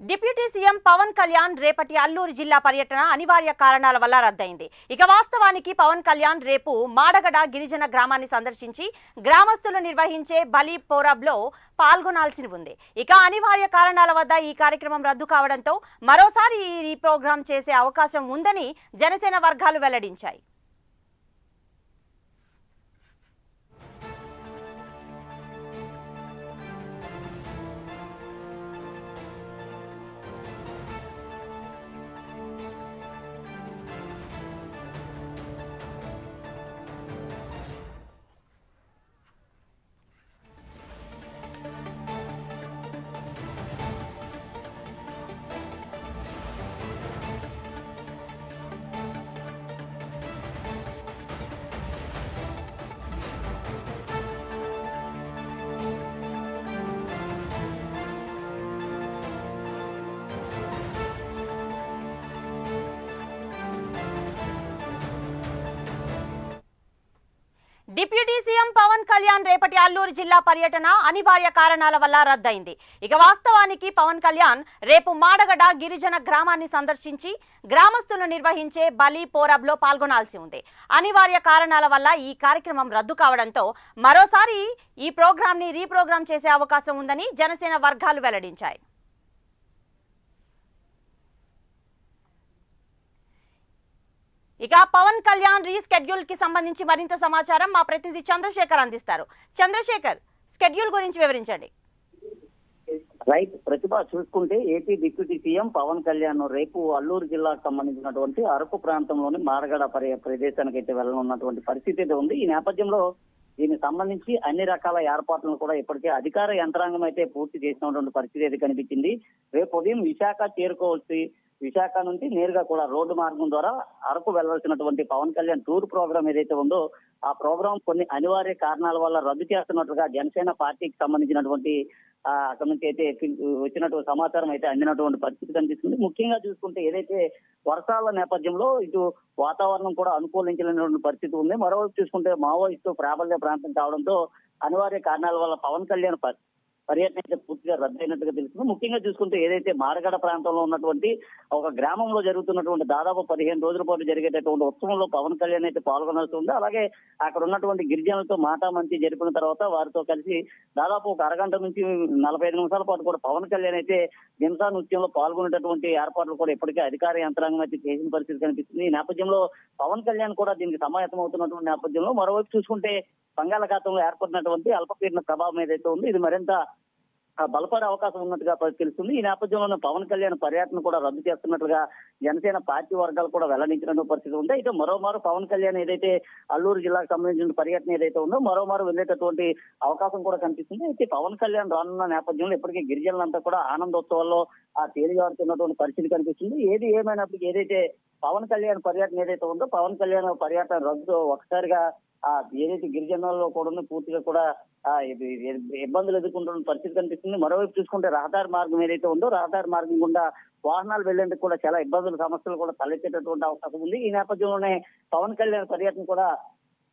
Deputy CM Pawan Kalyan రేపటి అల్లూరు జిల్లా పర్యటన అనివార్య కారణాల వల్ల రద్దయింది. ఇక వాస్తవానికి పవన్ కళ్యాణ్ రేపు మాడగడ గిరిజన గ్రామాన్ని సందర్శించి గ్రామస్తులు నిర్వహించే బలి పోరాబ్లో పాల్గొనాల్సి ఉంది. ఇక అనివార్య కారణాల వద్ద ఈ కార్యక్రమం రద్దు కావడంతో మరోసారి ఈ ప్రోగ్రాం చేసే అవకాశం ఉందని జనసేన వర్గాలు వెల్లడించాయి. డిప్యూటీ సీఎం పవన్ కళ్యాణ్ రేపటి అల్లూరు జిల్లా పర్యటన అనివార్య కారణాల వల్ల రద్దయింది. ఇక వాస్తవానికి పవన్ కళ్యాణ్ రేపు మాడగడ గిరిజన గ్రామాన్ని సందర్శించి గ్రామస్తులు నిర్వహించే బలి పోరాబ్లో పాల్గొనాల్సి ఉంది. అనివార్య కారణాల వల్ల ఈ కార్యక్రమం రద్దు కావడంతో మరోసారి ఈ ప్రోగ్రాంని రీప్రోగ్రాం చేసే అవకాశం ఉందని జనసేన వర్గాలు వెల్లడించాయి. ఇక పవన్ కళ్యాణ్ రీస్కెడ్యూల్ కి సంబంధించి మరింత సమాచారం మా ప్రతినిధి చంద్రశేఖర్ అందిస్తారు. చంద్రశేఖర్, స్కెడ్యూల్ గురించి వివరించండి. రైట్ ప్రతిభ, చూసుకుంటే AP deputy CM Pawan Kalyan రేపు అల్లూరు జిల్లాకు సంబంధించినటువంటి అరకు ప్రాంతంలోని మారగడ ప్రదేశానికి అయితే వెళ్ళనున్నటువంటి పరిస్థితి అయితే ఉంది. ఈ నేపథ్యంలో దీనికి సంబంధించి అన్ని రకాల ఏర్పాట్లను కూడా ఇప్పటికే అధికార యంత్రాంగం అయితే పూర్తి చేసినటువంటి పరిస్థితి అయితే కనిపించింది. రేపు ఉదయం విశాఖ చేరుకోవాల్సి విశాఖ నుంచి నేరుగా కూడా రోడ్డు మార్గం ద్వారా అరకు వెళ్లాల్సినటువంటి పవన్ కళ్యాణ్ టూర్ ప్రోగ్రాం ఏదైతే ఉందో ఆ ప్రోగ్రాం కొన్ని అనివార్య కారణాల వల్ల రద్దు చేస్తున్నట్లుగా జనసేన పార్టీకి సంబంధించినటువంటి అక్కడ నుంచి అయితే వచ్చినటువంటి సమాచారం అయితే అందినటువంటి పరిస్థితి కనిపిస్తుంది. ముఖ్యంగా చూసుకుంటే ఏదైతే వర్షాల నేపథ్యంలో ఇటు వాతావరణం కూడా అనుకూలించలేనటువంటి పరిస్థితి ఉంది. మరోవైపు చూసుకుంటే మావోయిస్టు ప్రాబల్య ప్రాంతం కావడంతో అనివార్య కారణాల వల్ల పవన్ కళ్యాణ్ పర్యటన అయితే పూర్తిగా రద్దయినట్టుగా తెలుస్తుంది. ముఖ్యంగా చూసుకుంటే ఏదైతే మారగడ ప్రాంతంలో ఉన్నటువంటి ఒక గ్రామంలో జరుగుతున్నటువంటి దాదాపు 15 రోజుల పాటు జరిగేటటువంటి ఉత్సవంలో పవన్ కళ్యాణ్ అయితే పాల్గొనాల్సి ఉంది. అలాగే అక్కడ ఉన్నటువంటి గిరిజనులతో మాటామంతి జరిపిన తర్వాత వారితో కలిసి దాదాపు ఒక అరగంట నుంచి 45 నిమిషాల పాటు కూడా పవన్ కళ్యాణ్ అయితే దింసా నృత్యంలో పాల్గొనేటటువంటి ఏర్పాట్లు కూడా ఇప్పటికే అధికార యంత్రాంగం అయితే చేసిన పరిస్థితి కనిపిస్తుంది. ఈ నేపథ్యంలో పవన్ కళ్యాణ్ కూడా దీనికి సమాయత్తం అవుతున్నటువంటి నేపథ్యంలో మరోవైపు చూసుకుంటే బంగాళాఖాతంలో ఏర్పడినటువంటి అల్పపీడన ప్రభావం ఏదైతే ఉంది ఇది మరింత బలపడే అవకాశం ఉన్నట్టుగా తెలుస్తుంది. ఈ నేపథ్యంలో పవన్ కళ్యాణ్ పర్యటన కూడా రద్దు చేస్తున్నట్లుగా జనసేన పార్టీ వర్గాలు కూడా వెల్లడించిన పరిస్థితి ఉంది. అయితే మరోమారు పవన్ కళ్యాణ్ ఏదైతే అల్లూరు జిల్లాకు సంబంధించిన పర్యటన ఏదైతే ఉందో మరోమారు వెళ్లేటటువంటి అవకాశం కూడా కనిపిస్తుంది. అయితే పవన్ కళ్యాణ్ రానున్న నేపథ్యంలో ఇప్పటికే గిరిజనులంతా కూడా ఆనందోత్సవాల్లో తేలిగాడుతున్నటువంటి పరిస్థితి కనిపిస్తుంది. ఏది ఏమైనప్పటికీ ఏదైతే పవన్ కళ్యాణ్ పర్యటన ఏదైతే ఉందో పవన్ కళ్యాణ్ పర్యటన రద్దు ఒకసారిగా ఏదైతే గిరిజనుల్లో కూడా పూర్తిగా కూడా ఇబ్బందులు ఎదుర్కొంటున్న పరిస్థితి కనిపిస్తుంది. మరోవైపు చూసుకుంటే రహదారి మార్గం ఏదైతే ఉందో రహదారి మార్గం గుండా వాహనాలు వెళ్లేందుకు కూడా చాలా సమస్యలు కూడా తలెత్తేటటువంటి అవకాశం ఉంది. ఈ నేపథ్యంలోనే పవన్ కళ్యాణ్ పర్యటన కూడా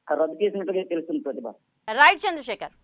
రద్దు చేసినట్టుగా తెలుస్తుంది. ప్రతిభ. రైట్ చంద్రశేఖర్.